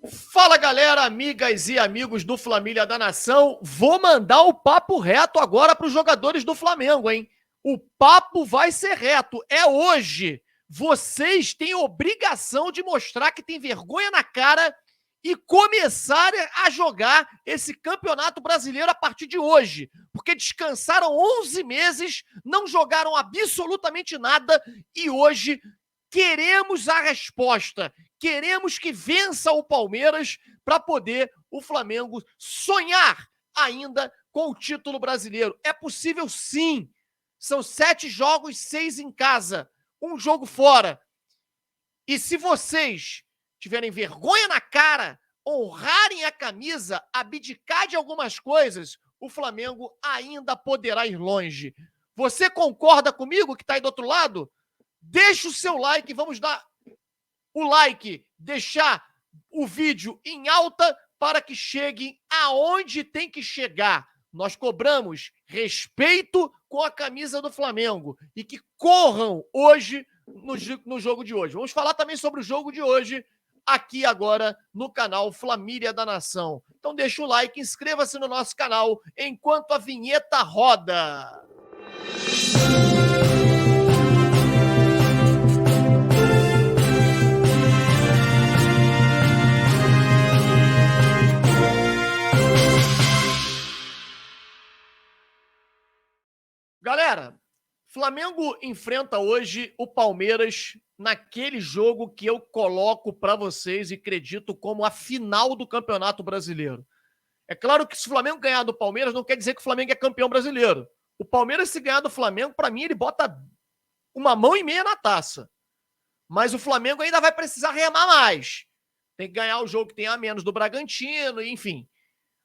Fala, galera, amigas e amigos do Família da Nação. Vou mandar o papo reto agora para os jogadores do Flamengo, hein? O papo vai ser reto. É hoje. Vocês têm obrigação de mostrar que tem vergonha na cara e começar a jogar esse Campeonato Brasileiro a partir de hoje. Porque descansaram 11 meses, não jogaram absolutamente nada e hoje queremos a resposta. Queremos que vença o Palmeiras para poder o Flamengo sonhar ainda com o título brasileiro. É possível sim. São 7 jogos, 6 em casa, um jogo fora. E se vocês tiverem vergonha na cara, honrarem a camisa, abdicar de algumas coisas, o Flamengo ainda poderá ir longe. Você concorda comigo que está aí do outro lado? Deixa o seu like, vamos dar o like, deixar o vídeo em alta para que chegue aonde tem que chegar. Nós cobramos respeito com a camisa do Flamengo e que corram hoje no jogo de hoje. Vamos falar também sobre o jogo de hoje aqui agora no canal Família da Nação. Então deixa o like, inscreva-se no nosso canal enquanto a vinheta roda. Galera, Flamengo enfrenta hoje o Palmeiras naquele jogo que eu coloco para vocês e acredito como a final do Campeonato Brasileiro. É claro que se o Flamengo ganhar do Palmeiras não quer dizer que o Flamengo é campeão brasileiro. O Palmeiras, se ganhar do Flamengo, para mim, ele bota uma mão e meia na taça. Mas o Flamengo ainda vai precisar remar mais. Tem que ganhar o jogo que tem a menos do Bragantino, enfim.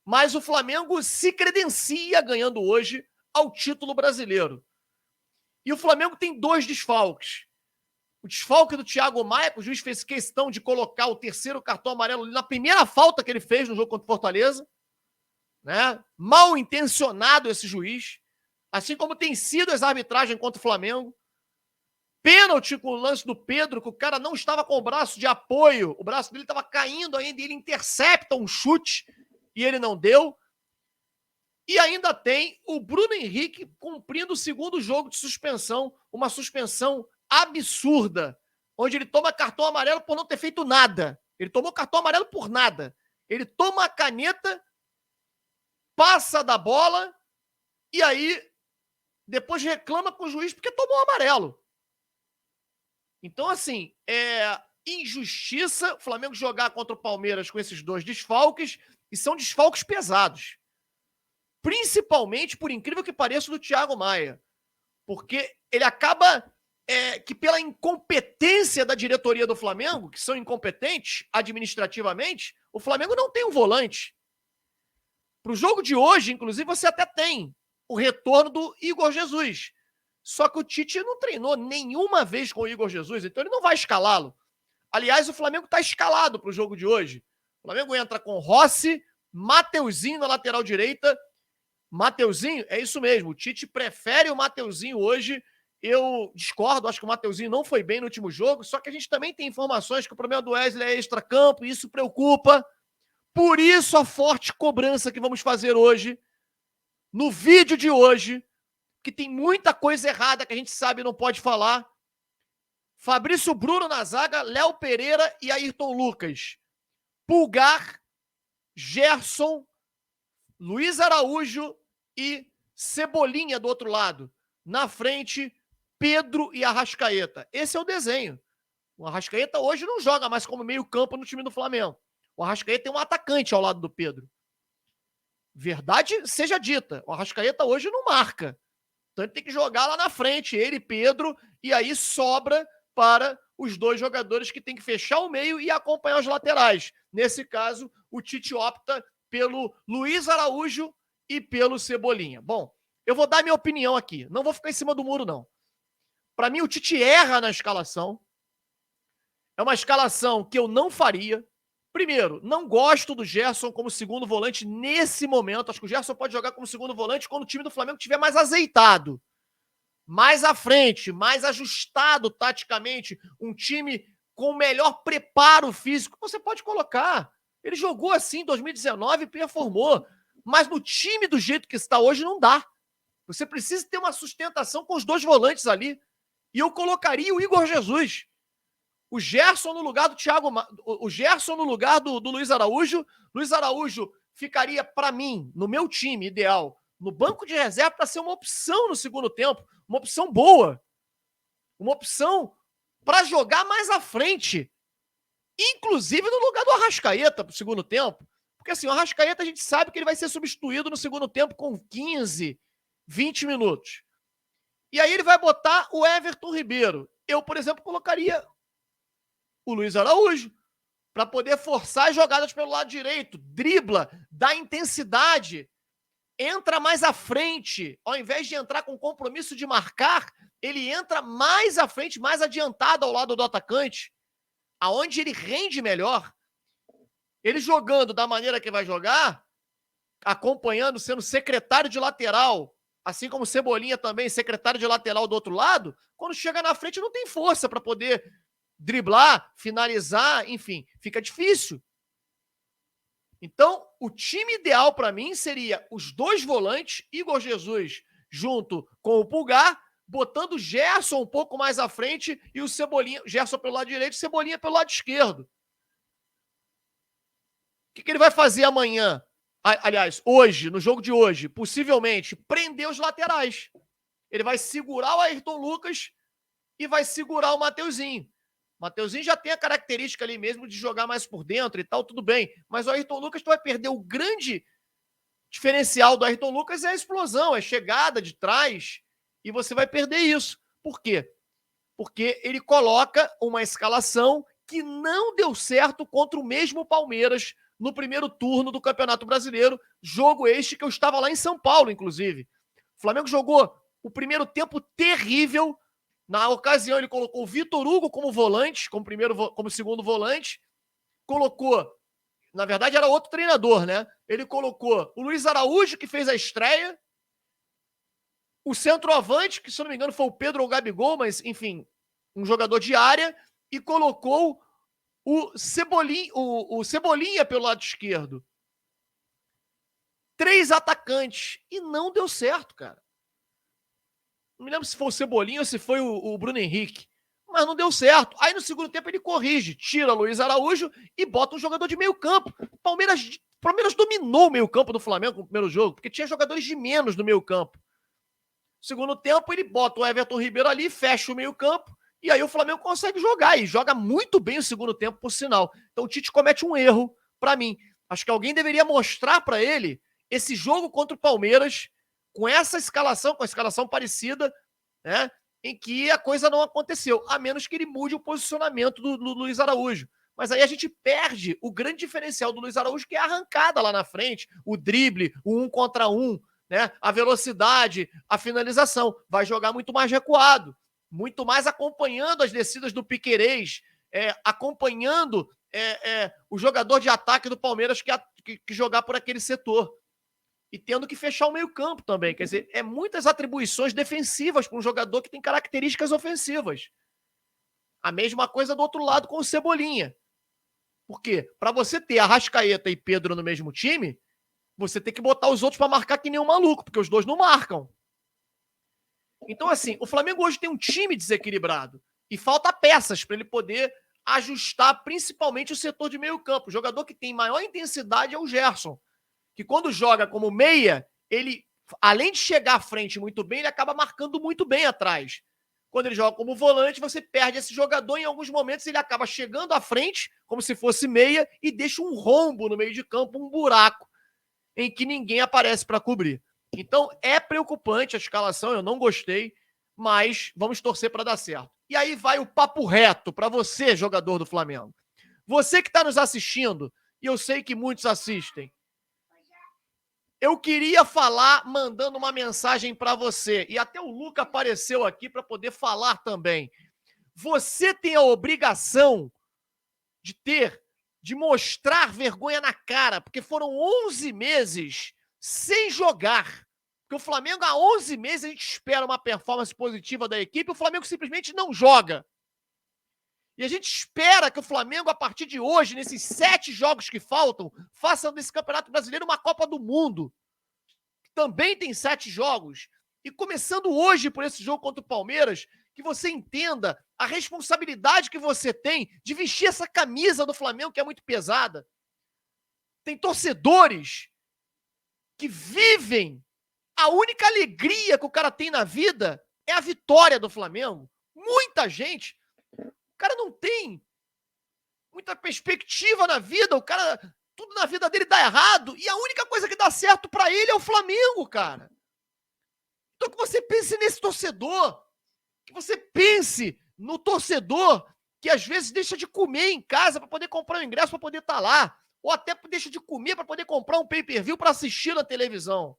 Mas o Flamengo se credencia ganhando hoje ao título brasileiro. E o Flamengo tem 2 desfalques. O desfalque do Thiago Maia, que o juiz fez questão de colocar o terceiro cartão amarelo na primeira falta que ele fez no jogo contra o Fortaleza. Né? Mal intencionado esse juiz. Assim como tem sido as arbitragens contra o Flamengo. Pênalti com o lance do Pedro, que o cara não estava com o braço de apoio. O braço dele estava caindo ainda e ele intercepta um chute e ele não deu. E ainda tem o Bruno Henrique cumprindo o segundo jogo de suspensão, uma suspensão absurda, onde ele toma cartão amarelo por não ter feito nada. Ele tomou cartão amarelo por nada. Ele toma a caneta, passa da bola e aí depois reclama com o juiz porque tomou o amarelo. Então, assim, é injustiça o Flamengo jogar contra o Palmeiras com esses 2 desfalques, e são desfalques pesados. Principalmente, por incrível que pareça, do Thiago Maia. Porque ele acaba que pela incompetência da diretoria do Flamengo, que são incompetentes administrativamente, o Flamengo não tem um volante. Para o jogo de hoje, inclusive, você até tem o retorno do Igor Jesus. Só que o Tite não treinou nenhuma vez com o Igor Jesus, então ele não vai escalá-lo. Aliás, o Flamengo está escalado para o jogo de hoje. O Flamengo entra com Rossi, Mateuzinho na lateral direita. Mateuzinho, é isso mesmo, o Tite prefere o Mateuzinho hoje. Eu discordo, acho que o Mateuzinho não foi bem no último jogo, só que a gente também tem informações que o problema do Wesley é extracampo, e isso preocupa. Por isso a forte cobrança que vamos fazer hoje, no vídeo de hoje, que tem muita coisa errada que a gente sabe e não pode falar. Fabrício Bruno na zaga, Léo Pereira e Ayrton Lucas. Pulgar, Gerson, Luiz Araújo e Cebolinha do outro lado. Na frente, Pedro e Arrascaeta. Esse é o desenho. O Arrascaeta hoje não joga mais como meio campo no time do Flamengo. O Arrascaeta tem um atacante ao lado do Pedro. Verdade seja dita, o Arrascaeta hoje não marca. Então ele tem que jogar lá na frente, ele e Pedro, e aí sobra para os 2 jogadores que tem que fechar o meio e acompanhar os laterais. Nesse caso, o Tite opta pelo Luiz Araújo e pelo Cebolinha. Bom, eu vou dar minha opinião aqui. Não vou ficar em cima do muro, não. Para mim, o Tite erra na escalação. É uma escalação que eu não faria. Primeiro, não gosto do Gerson como segundo volante nesse momento. Acho que o Gerson pode jogar como segundo volante quando o time do Flamengo estiver mais azeitado, mais à frente, mais ajustado taticamente, um time com melhor preparo físico. Você pode colocar. Ele jogou assim em 2019 e performou. Mas no time do jeito que está hoje não dá. Você precisa ter uma sustentação com os dois volantes ali. E eu colocaria o Igor Jesus. O Gerson no lugar do Thiago, o Gerson no lugar do Luiz Araújo. Luiz Araújo ficaria, para mim, no meu time ideal, no banco de reserva para ser uma opção no segundo tempo, uma opção boa, uma opção para jogar mais à frente, inclusive no lugar do Arrascaeta para o segundo tempo. Porque assim, o Arrascaeta a gente sabe que ele vai ser substituído no segundo tempo com 15, 20 minutos. E aí ele vai botar o Everton Ribeiro. Eu, por exemplo, colocaria o Luiz Araújo para poder forçar as jogadas pelo lado direito, dribla, dá intensidade, entra mais à frente. Ao invés de entrar com compromisso de marcar, ele entra mais à frente, mais adiantado ao lado do atacante, aonde ele rende melhor. Ele jogando da maneira que vai jogar, acompanhando, sendo secretário de lateral, assim como Cebolinha também, secretário de lateral do outro lado, quando chega na frente não tem força para poder driblar, finalizar, enfim, fica difícil. Então, o time ideal para mim seria os dois volantes, Igor Jesus junto com o Pulgar, botando o Gerson um pouco mais à frente e o Cebolinha, Gerson pelo lado direito e Cebolinha pelo lado esquerdo. O que ele vai fazer amanhã? Aliás, hoje, no jogo de hoje, possivelmente, prender os laterais. Ele vai segurar o Ayrton Lucas e vai segurar o Mateuzinho. O Mateuzinho já tem a característica ali mesmo de jogar mais por dentro e tal, tudo bem. Mas o Ayrton Lucas, tu vai perder o grande diferencial do Ayrton Lucas é a explosão, é a chegada de trás, e você vai perder isso. Por quê? Porque ele coloca uma escalação que não deu certo contra o mesmo Palmeiras no primeiro turno do Campeonato Brasileiro, jogo este que eu estava lá em São Paulo, inclusive. O Flamengo jogou o primeiro tempo terrível. Na ocasião, ele colocou o Vitor Hugo como volante, como segundo volante, colocou, na verdade era outro treinador, né? Ele colocou o Luiz Araújo, que fez a estreia, o centroavante, que se eu não me engano foi o Pedro ou o Gabigol, mas enfim, um jogador de área, e colocou o Cebolinha pelo lado esquerdo. 3 atacantes. E não deu certo, cara. Não me lembro se foi o Cebolinha ou se foi o Bruno Henrique. Mas não deu certo. Aí no segundo tempo ele corrige, tira o Luiz Araújo e bota um jogador de meio campo. O Palmeiras dominou o meio campo do Flamengo no primeiro jogo, porque tinha jogadores de menos no meio campo. No segundo tempo ele bota o Everton Ribeiro ali, fecha o meio campo, e aí o Flamengo consegue jogar, e joga muito bem o segundo tempo, por sinal. Então o Tite comete um erro, para mim. Acho que alguém deveria mostrar para ele esse jogo contra o Palmeiras, com essa escalação, com a escalação parecida, né, em que a coisa não aconteceu, a menos que ele mude o posicionamento do Luiz Araújo. Mas aí a gente perde o grande diferencial do Luiz Araújo, que é a arrancada lá na frente, o drible, o 1 contra 1, né, a velocidade, a finalização. Vai jogar muito mais recuado, muito mais acompanhando as descidas do Piquerez, acompanhando o jogador de ataque do Palmeiras que jogar por aquele setor. E tendo que fechar o meio-campo também. Quer dizer, muitas atribuições defensivas para um jogador que tem características ofensivas. A mesma coisa do outro lado com o Cebolinha. Por quê? Para você ter Arrascaeta e Pedro no mesmo time, você tem que botar os outros para marcar que nem um maluco, porque os dois não marcam. Então, assim, o Flamengo hoje tem um time desequilibrado e falta peças para ele poder ajustar principalmente o setor de meio-campo. O jogador que tem maior intensidade é o Gerson, que quando joga como meia, ele, além de chegar à frente muito bem, ele acaba marcando muito bem atrás. Quando ele joga como volante, você perde esse jogador, em alguns momentos ele acaba chegando à frente, como se fosse meia, e deixa um rombo no meio de campo, um buraco, em que ninguém aparece para cobrir. Então, é preocupante a escalação, eu não gostei, mas vamos torcer para dar certo. E aí vai o papo reto para você, jogador do Flamengo. Você que está nos assistindo, e eu sei que muitos assistem, eu queria falar mandando uma mensagem para você, e até o Luca apareceu aqui para poder falar também. Você tem a obrigação de mostrar vergonha na cara, porque foram 11 meses sem jogar. Porque o Flamengo, há 11 meses, a gente espera uma performance positiva da equipe, o Flamengo simplesmente não joga. E a gente espera que o Flamengo, a partir de hoje, nesses 7 jogos que faltam, faça desse Campeonato Brasileiro uma Copa do Mundo. Que também tem 7 jogos. E começando hoje por esse jogo contra o Palmeiras, que você entenda a responsabilidade que você tem de vestir essa camisa do Flamengo, que é muito pesada. Tem torcedores que vivem, a única alegria que o cara tem na vida é a vitória do Flamengo. Muita gente, o cara não tem muita perspectiva na vida, o cara, tudo na vida dele dá errado, e a única coisa que dá certo pra ele é o Flamengo, cara. Então que você pense nesse torcedor, que você pense no torcedor que às vezes deixa de comer em casa para poder comprar um ingresso para poder estar lá, ou até deixa de comer para poder comprar um pay-per-view para assistir na televisão.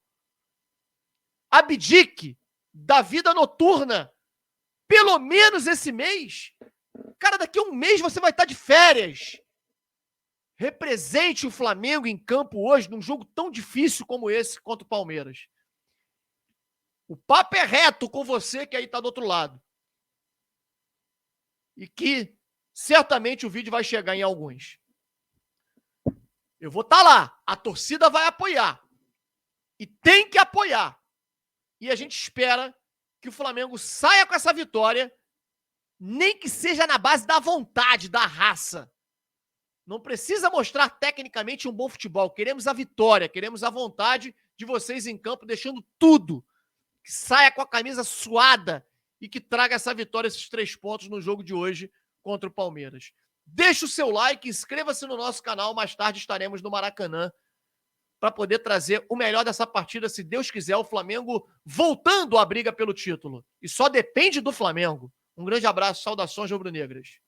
Abdique da vida noturna, pelo menos esse mês. Cara, daqui a um mês você vai estar de férias. Represente o Flamengo em campo hoje, num jogo tão difícil como esse contra o Palmeiras. O papo é reto com você que aí está do outro lado. E que certamente o vídeo vai chegar em alguns. Eu vou estar lá, a torcida vai apoiar. E tem que apoiar. E a gente espera que o Flamengo saia com essa vitória, nem que seja na base da vontade, da raça. Não precisa mostrar tecnicamente um bom futebol. Queremos a vitória, queremos a vontade de vocês em campo, deixando tudo. Que saia com a camisa suada e que traga essa vitória, esses 3 pontos no jogo de hoje contra o Palmeiras. Deixe o seu like, inscreva-se no nosso canal. Mais tarde estaremos no Maracanã para poder trazer o melhor dessa partida, se Deus quiser, o Flamengo voltando à briga pelo título. E só depende do Flamengo. Um grande abraço, saudações rubro-negras.